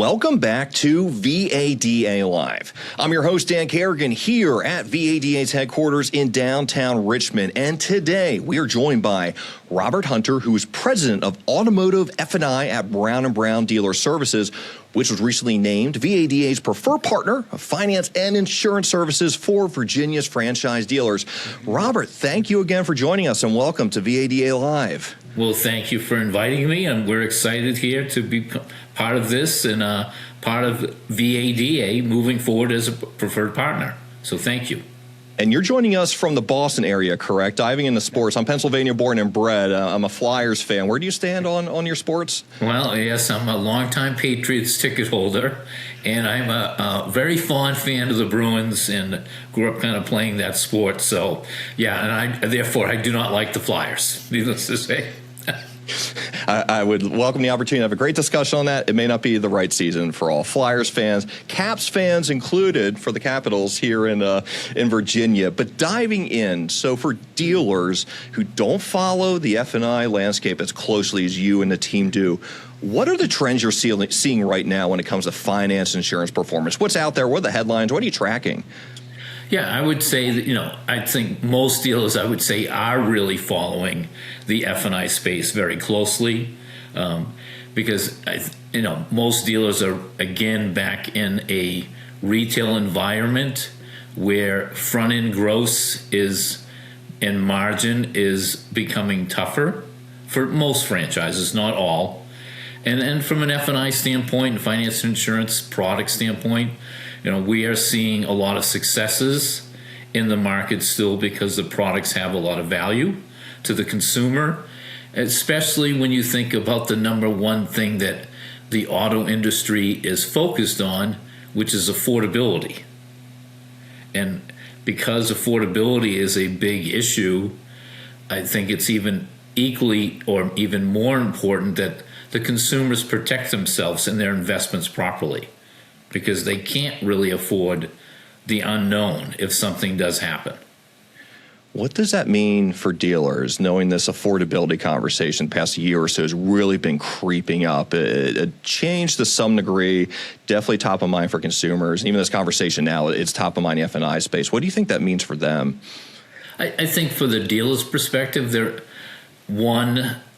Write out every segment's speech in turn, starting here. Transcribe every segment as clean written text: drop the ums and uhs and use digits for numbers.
welcome back to VADA Live. I'm your host, Dan Carrigan, here at VADA's headquarters in downtown Richmond. And today we are joined by Robert Hunter, who is president of Automotive F&I at Brown & Brown Dealer Services, which was recently named VADA's preferred partner of finance and insurance services for Virginia's franchise dealers. Robert, thank you again for joining us and welcome to VADA Live. Well, thank you for inviting me, and we're excited here to be part of this and part of VADA moving forward as a preferred partner. So thank you. And you're joining us from the Boston area, correct? Diving into sports. I'm Pennsylvania born and bred. I'm a Flyers fan. Where do you stand on your sports? Well, yes, I'm a longtime Patriots ticket holder, and I'm a very fond fan of the Bruins and grew up kind of playing that sport. So, yeah, and therefore I do not like the Flyers, needless to say. I would welcome the opportunity to have a great discussion on that. It may not be the right season for all Flyers fans, Caps fans included for the Capitals here in Virginia. But diving in, so for dealers who don't follow the F&I landscape as closely as you and the team do, what are the trends you're seeing right now when it comes to finance insurance performance? What's out there? What are the headlines? What are you tracking? Yeah, I would say that, I think most dealers, I would say, are really following the F&I space very closely because, most dealers are, again, back in a retail environment where front-end gross and margin is becoming tougher for most franchises, not all. And then from an F&I standpoint and finance and insurance product standpoint, we are seeing a lot of successes in the market still because the products have a lot of value to the consumer, especially when you think about the number one thing that the auto industry is focused on, which is affordability. And because affordability is a big issue, I think it's even equally or even more important that the consumers protect themselves and their investments properly, because they can't really afford the unknown if something does happen. What does that mean for dealers, knowing this affordability conversation the past year or so has really been creeping up? It changed to some degree, definitely top of mind for consumers. Even this conversation now, it's top of mind in the F&I space. What do you think that means for them? I think for the dealer's perspective,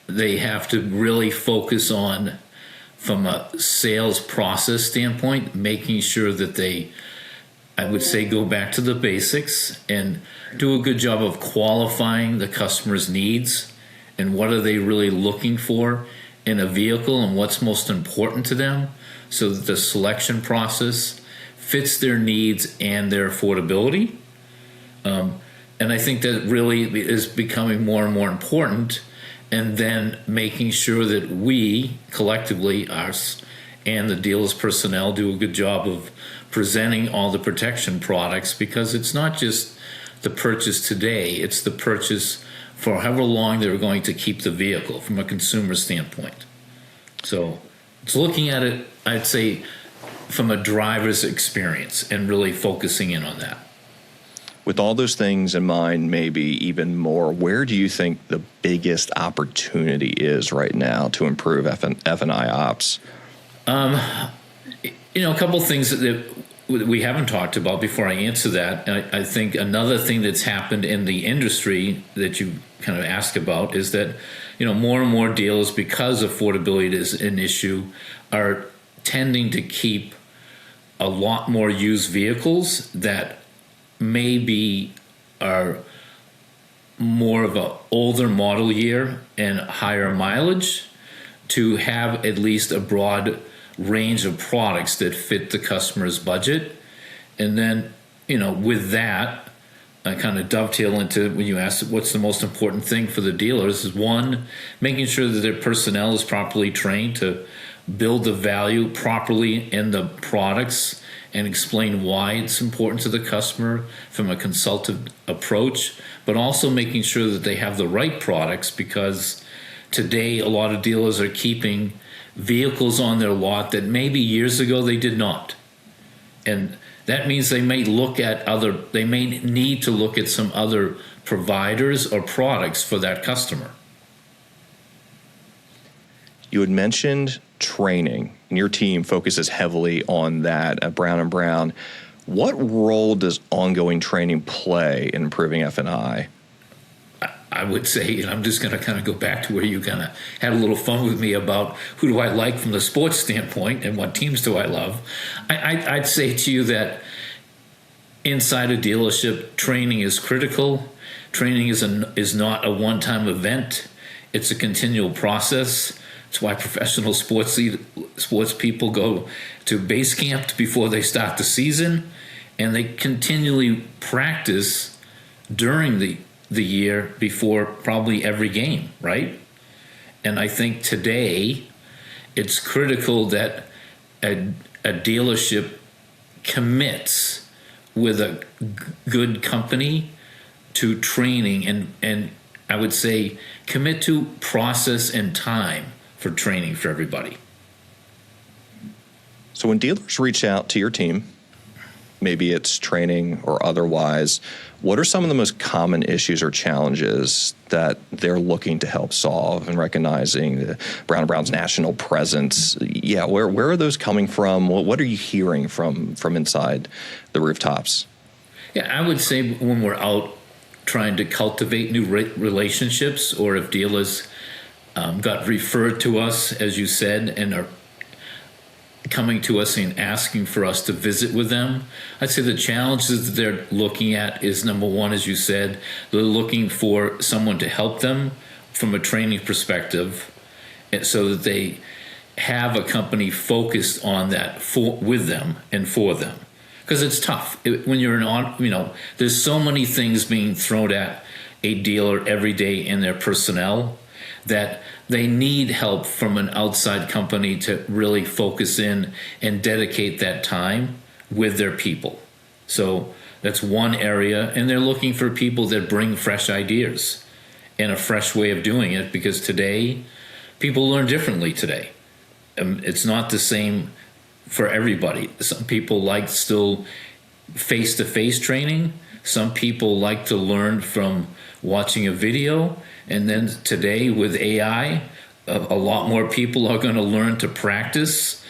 they have to really focus on, from a sales process standpoint, making sure that they, I would say, go back to the basics and do a good job of qualifying the customer's needs and what are they really looking for in a vehicle and what's most important to them, so that the selection process fits their needs and their affordability. And I think that really is becoming more and more important. And then making sure that we collectively, us and the dealer's personnel, do a good job of presenting all the protection products, because it's not just the purchase today, it's the purchase for however long they're going to keep the vehicle from a consumer standpoint. So it's looking at it, I'd say, from a driver's experience and really focusing in on that. With all those things in mind, maybe even more, where do you think the biggest opportunity is right now to improve F&I ops? A couple of things that we haven't talked about before I answer that. I think another thing that's happened in the industry that you kind of asked about is that, more and more dealers, because affordability is an issue, are tending to keep a lot more used vehicles that maybe are more of an older model year and higher mileage, to have at least a broad range of products that fit the customer's budget. And then, with that, I kind of dovetail into when you asked what's the most important thing for the dealers is, one, making sure that their personnel is properly trained to build the value properly in the products and explain why it's important to the customer from a consultative approach, but also making sure that they have the right products, because today a lot of dealers are keeping vehicles on their lot that maybe years ago they did not. And that means they may need to look at some other providers or products for that customer. You had mentioned training, and your team focuses heavily on that at Brown & Brown. What role does ongoing training play in improving F&I? I would say, and I'm just going to kind of go back to where you kind of had a little fun with me about who do I like from the sports standpoint and what teams do I love. I'd say to you that inside a dealership, training is critical. Training is not a one-time event. It's a continual process. It's why professional sports people go to base camp before they start the season, and they continually practice during the year before probably every game, right? And I think today it's critical that a dealership commits with a good company to training and I would say commit to process and time for training for everybody. So when dealers reach out to your team, maybe it's training or otherwise, what are some of the most common issues or challenges that they're looking to help solve, and recognizing the Brown & Brown's national presence? Yeah, where are those coming from? What are you hearing from inside the rooftops? Yeah, I would say when we're out trying to cultivate new relationships, or if dealers got referred to us, as you said, and are coming to us and asking for us to visit with them, I'd say the challenges that they're looking at is, number one, as you said, they're looking for someone to help them from a training perspective, and so that they have a company focused on that with them and for them. Because it's tough when you're there's so many things being thrown at a dealer every day in their personnel that they need help from an outside company to really focus in and dedicate that time with their people. So that's one area, and they're looking for people that bring fresh ideas and a fresh way of doing it, because today people learn differently today. It's not the same for everybody. Some people like still face-to-face training. Some people like to learn from watching a video. And then today with AI, a lot more people are going to learn to practice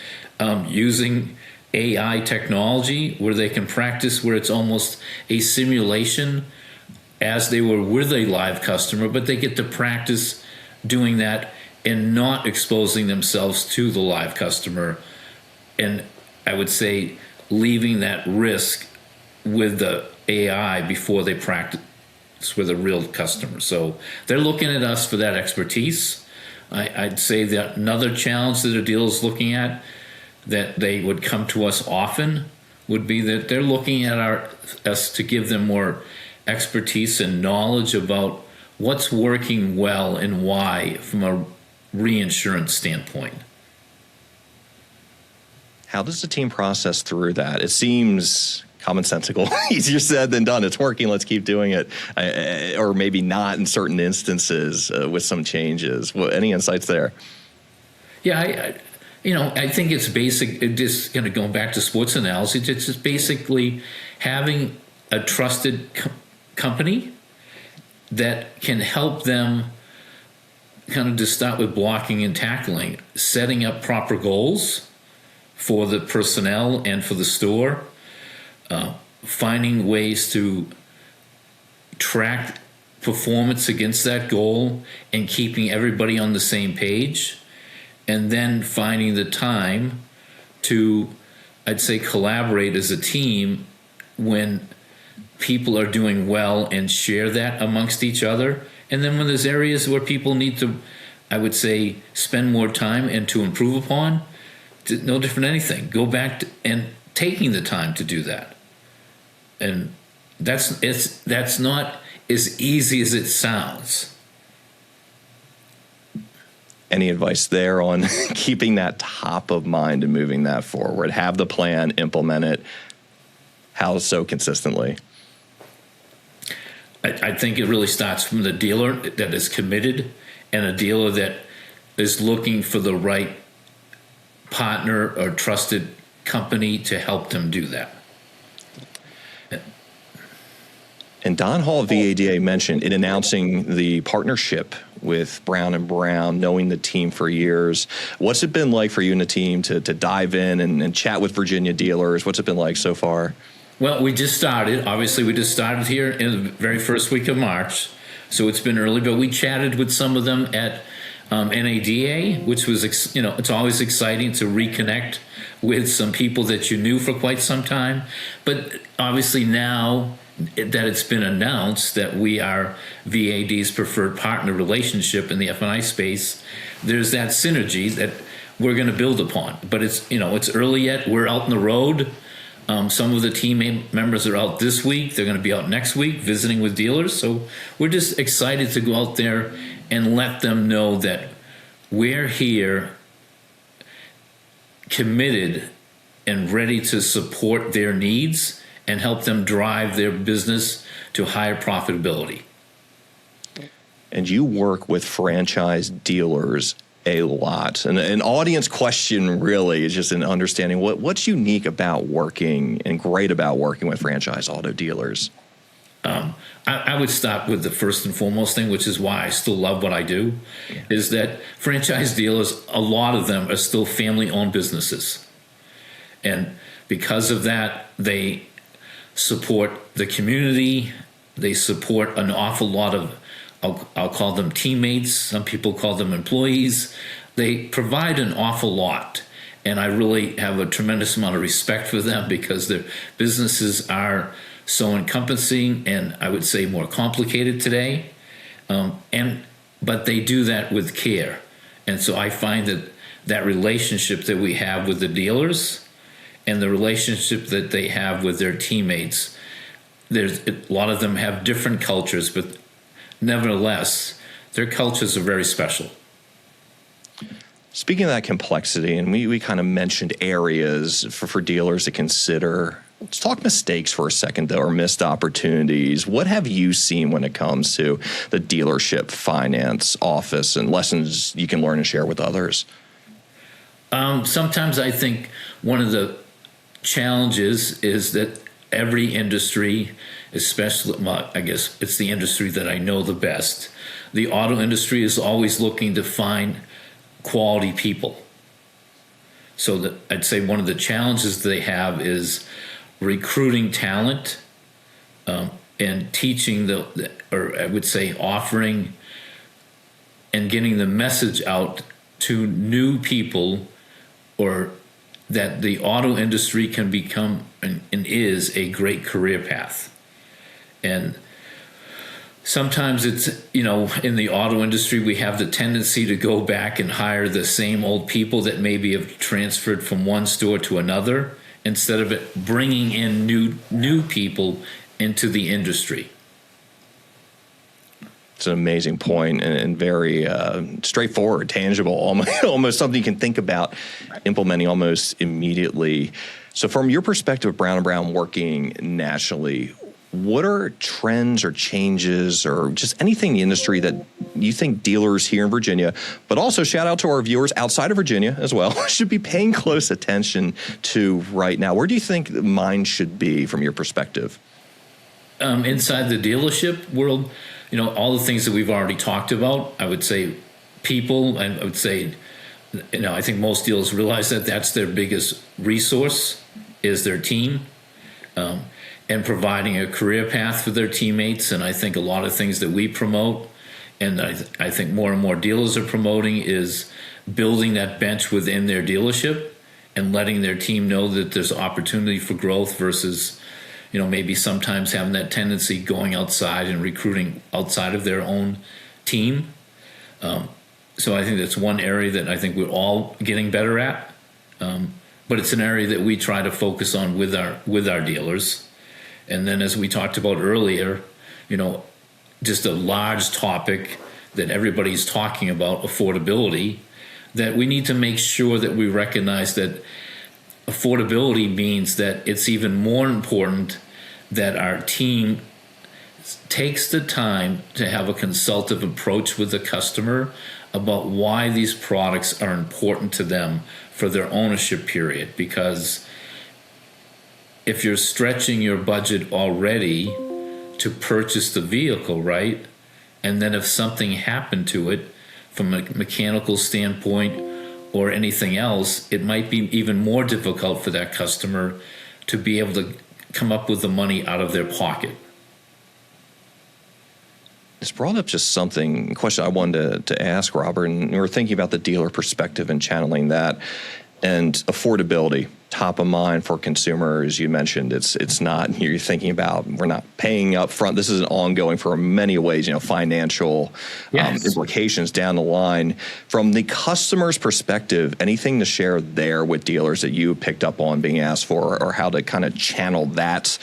using AI technology, where they can practice where it's almost a simulation as they were with a live customer, but they get to practice doing that and not exposing themselves to the live customer. And I would say leaving that risk with the AI before they practice with a real customer. So they're looking at us for that expertise. I'd say that another challenge that a dealer is looking at, that they would come to us often, would be that they're looking at us to give them more expertise and knowledge about what's working well and why from a reinsurance standpoint. How does the team process through that? It seems commonsensical, easier said than done. It's working, let's keep doing it. Or maybe not in certain instances with some changes. Any insights there? Yeah, I think it's basic. Just kind of going back to sports analogy, it's just basically having a trusted company that can help them kind of just start with blocking and tackling, setting up proper goals for the personnel and for the store, finding ways to track performance against that goal and keeping everybody on the same page, and then finding the time to, I'd say, collaborate as a team when people are doing well and share that amongst each other. And then when there's areas where people need to, I would say, spend more time and to improve upon, no different than anything. Go back to, and taking the time to do that. And that's not as easy as it sounds. Any advice there on keeping that top of mind and moving that forward? Have the plan, implement it. How so consistently? I think it really starts from the dealer that is committed, and a dealer that is looking for the right partner or trusted company to help them do that. And Don Hall, VADA, mentioned in announcing the partnership with Brown and Brown, knowing the team for years. What's it been like for you and the team to dive in and chat with Virginia dealers? What's it been like so far? Well, we just started. Obviously, we just started here in the very first week of March, so it's been early. But we chatted with some of them at NADA, which was, it's always exciting to reconnect with some people that you knew for quite some time. But obviously now that it's been announced that we are VAD's preferred partner relationship in the F&I space, there's that synergy that we're going to build upon. But it's early yet. We're out on the road. Some of the team members are out this week. They're going to be out next week visiting with dealers. So we're just excited to go out there and let them know that we're here, committed and ready to support their needs and help them drive their business to higher profitability. And you work with franchise dealers a lot. And an audience question really is just an understanding what's unique about working and great about working with franchise auto dealers. I would start with the first and foremost thing, which is why I still love what I do, is that franchise dealers, a lot of them are still family-owned businesses. And because of that, they support the community. They support an awful lot of, I'll call them teammates. Some people call them employees. They provide an awful lot. And I really have a tremendous amount of respect for them because their businesses are so encompassing and I would say more complicated today. But they do that with care. And so I find that relationship that we have with the dealers and the relationship that they have with their teammates, a lot of them have different cultures, but nevertheless, their cultures are very special. Speaking of that complexity, and we kind of mentioned areas for dealers to consider. Let's talk mistakes for a second, though, or missed opportunities. What have you seen when it comes to the dealership finance office and lessons you can learn and share with others? Sometimes I think one of the challenges is that every industry, especially, I guess it's the industry that I know the best, the auto industry is always looking to find quality people. So I'd say one of the challenges they have is recruiting talent and teaching or I would say offering and getting the message out to new people, or that the auto industry can become and is a great career path. And sometimes it's, in the auto industry, we have the tendency to go back and hire the same old people that maybe have transferred from one store to another, instead of it bringing in new people into the industry. It's an amazing point and very straightforward, tangible, almost something you can think about implementing almost immediately. So from your perspective, Brown & Brown working nationally, what are trends or changes or just anything in the industry that you think dealers here in Virginia, but also shout out to our viewers outside of Virginia as well, should be paying close attention to right now? Where do you think mine should be from your perspective? Inside the dealership world, all the things that we've already talked about, I would say people, and I would say, I think most dealers realize that that's their biggest resource is their team. And providing a career path for their teammates. And I think a lot of things that we promote, and I think more and more dealers are promoting, is building that bench within their dealership and letting their team know that there's opportunity for growth versus, maybe sometimes having that tendency going outside and recruiting outside of their own team. So I think that's one area that I think we're all getting better at. But it's an area that we try to focus on with our dealers. And then, as we talked about earlier, just a large topic that everybody's talking about, affordability, that we need to make sure that we recognize that affordability means that it's even more important that our team takes the time to have a consultative approach with the customer about why these products are important to them for their ownership period. Because if you're stretching your budget already to purchase the vehicle, right, And then if something happened to it from a mechanical standpoint or anything else, it might be even more difficult for that customer to be able to come up with the money out of their pocket. It's brought up just a question I wanted to ask, Robert, and we were thinking about the dealer perspective and channeling that, and affordability, top of mind for consumers. You mentioned it's not, you're thinking about, we're not paying up front. This is an ongoing for many ways, financial implications down the line. From the customer's perspective, anything to share there with dealers that you picked up on being asked for, or how to kind of channel that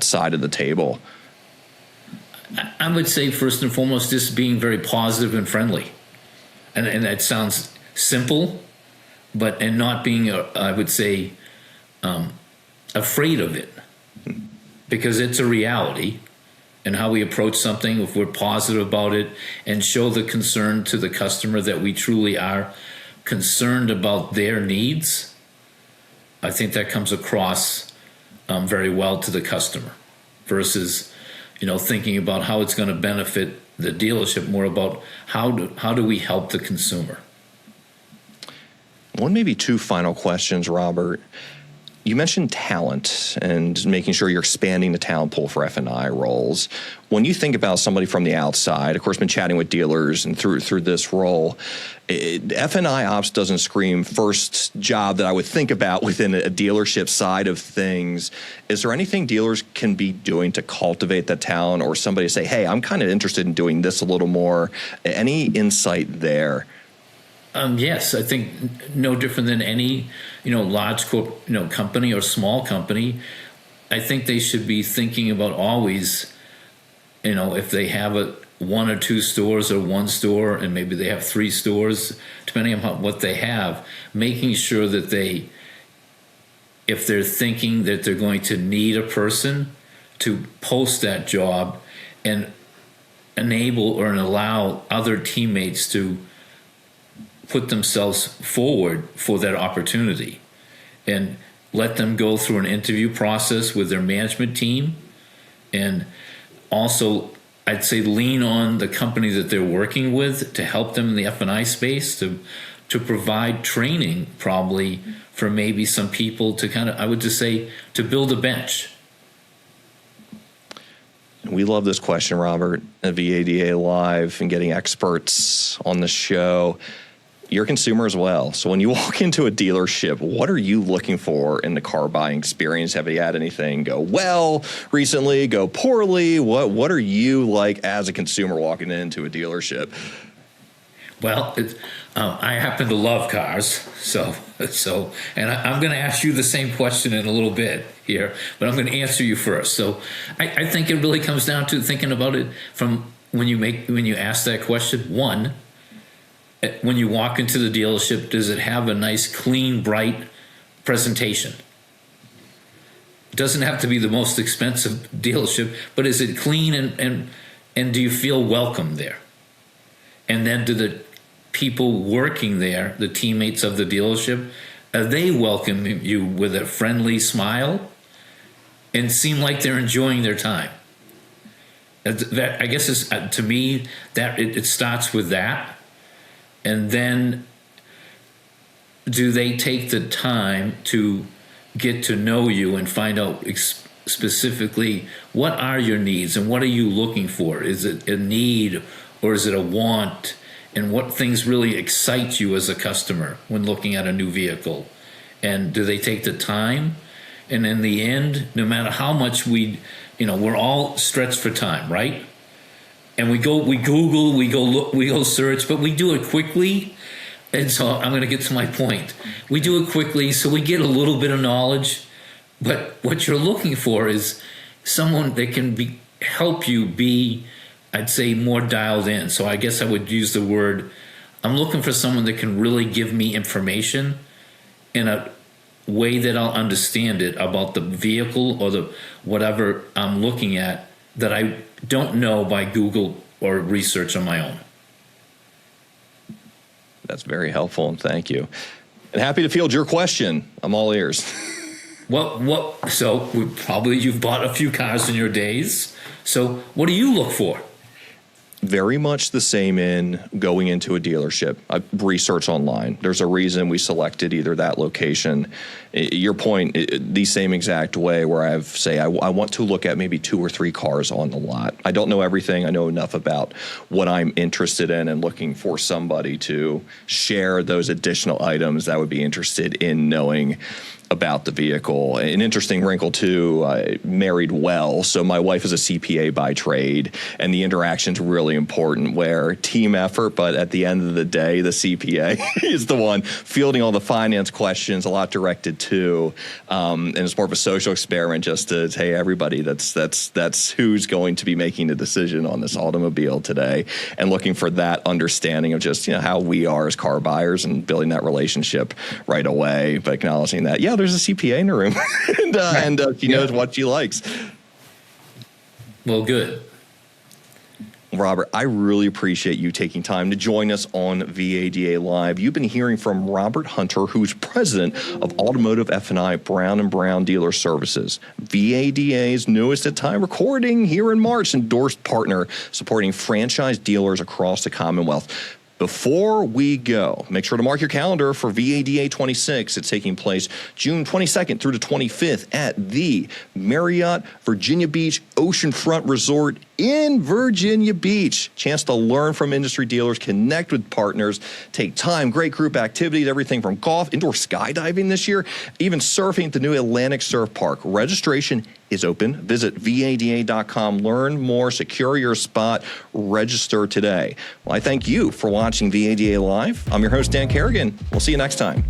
side of the table? I would say first and foremost, just being very positive and friendly. And that sounds simple, and not being, I would say, afraid of it, because it's a reality. And how we approach something, if we're positive about it and show the concern to the customer that we truly are concerned about their needs, I think that comes across very well to the customer, versus thinking about how it's going to benefit the dealership, more about how do we help the consumer. One, maybe two final questions, Robert. You mentioned talent and making sure you're expanding the talent pool for F&I roles. When you think about somebody from the outside, of course, been chatting with dealers and through this role, F&I ops doesn't scream first job that I would think about within a dealership side of things. Is there anything dealers can be doing to cultivate that talent, or somebody say, hey, I'm kind of interested in doing this a little more? Any insight there? Yes, I think no different than any, large company or small company. I think they should be thinking about always, if they have one or two stores or one store, and maybe they have 3 stores, depending on what they have, making sure that if they're thinking that they're going to need a person, to post that job and enable or allow other teammates to put themselves forward for that opportunity, and let them go through an interview process with their management team. And also, I'd say, lean on the company that they're working with to help them in the F&I space, to provide training, probably for maybe some people to kind of, I would just say, to build a bench. We love this question, Robert, at VADA Live, and getting experts on the show. You're a consumer as well. So when you walk into a dealership, what are you looking for in the car buying experience? Have you had anything go well recently, go poorly? What are you like as a consumer walking into a dealership? Well, I happen to love cars, so, and I'm going to ask you the same question in a little bit here, but I'm going to answer you first. So I think it really comes down to thinking about it from when you ask that question. One, when you walk into the dealership, does it have a nice, clean, bright presentation? It doesn't have to be the most expensive dealership, but is it clean, and do you feel welcome there? And then do the people working there, the teammates of the dealership, they welcome you with a friendly smile and seem like they're enjoying their time? That, I guess, is, to me, that it starts with that. And then, do they take the time to get to know you and find out specifically what are your needs and what are you looking for? Is it a need or is it a want? And what things really excite you as a customer when looking at a new vehicle? And do they take the time? And in the end, no matter how much we're all stretched for time, right? And we Google, we go search, but we do it quickly. And so I'm going to get to my point. We do it quickly, so we get a little bit of knowledge. But what you're looking for is someone that can help you be, I'd say, more dialed in. So I guess I would use the word, I'm looking for someone that can really give me information in a way that I'll understand it about the vehicle or the whatever I'm looking at, that I don't know by Google or research on my own. That's very helpful, and thank you. And happy to field your question. I'm all ears. So you've bought a few cars in your days. So what do you look for? Very much the same in going into a dealership. I research online. There's a reason we selected either that location. Your point, the same exact way where I want to look at maybe 2 or 3 cars on the lot. I don't know everything. I know enough about what I'm interested in and looking for somebody to share those additional items that I would be interested in knowing about the vehicle. An interesting wrinkle too, I married well, so my wife is a CPA by trade, and the interaction's really important where team effort, but at the end of the day, the CPA is the one fielding all the finance questions, a lot directed to, and it's more of a social experiment just to, hey, everybody, that's who's going to be making the decision on this automobile today, and looking for that understanding of just, how we are as car buyers and building that relationship right away, but acknowledging that, there's a CPA in the room, and she knows what she likes. Well, good. Robert, I really appreciate you taking time to join us on VADA Live. You've been hearing from Robert Hunter, who's president of Automotive F&I Brown & Brown Dealer Services, VADA's newest at time recording here in March, endorsed partner supporting franchise dealers across the Commonwealth. Before we go, make sure to mark your calendar for VADA 26. It's taking place June 22nd through the 25th at the Marriott Virginia Beach Oceanfront Resort in Virginia Beach. Chance to learn from industry dealers, connect with partners, take time, great group activities, everything from golf, indoor skydiving this year, even surfing at the new Atlantic Surf Park. Registration is open. Visit VADA.com. Learn more, secure your spot, register today. Well, I thank you for watching VADA Live. I'm your host, Dan Carrigan. We'll see you next time.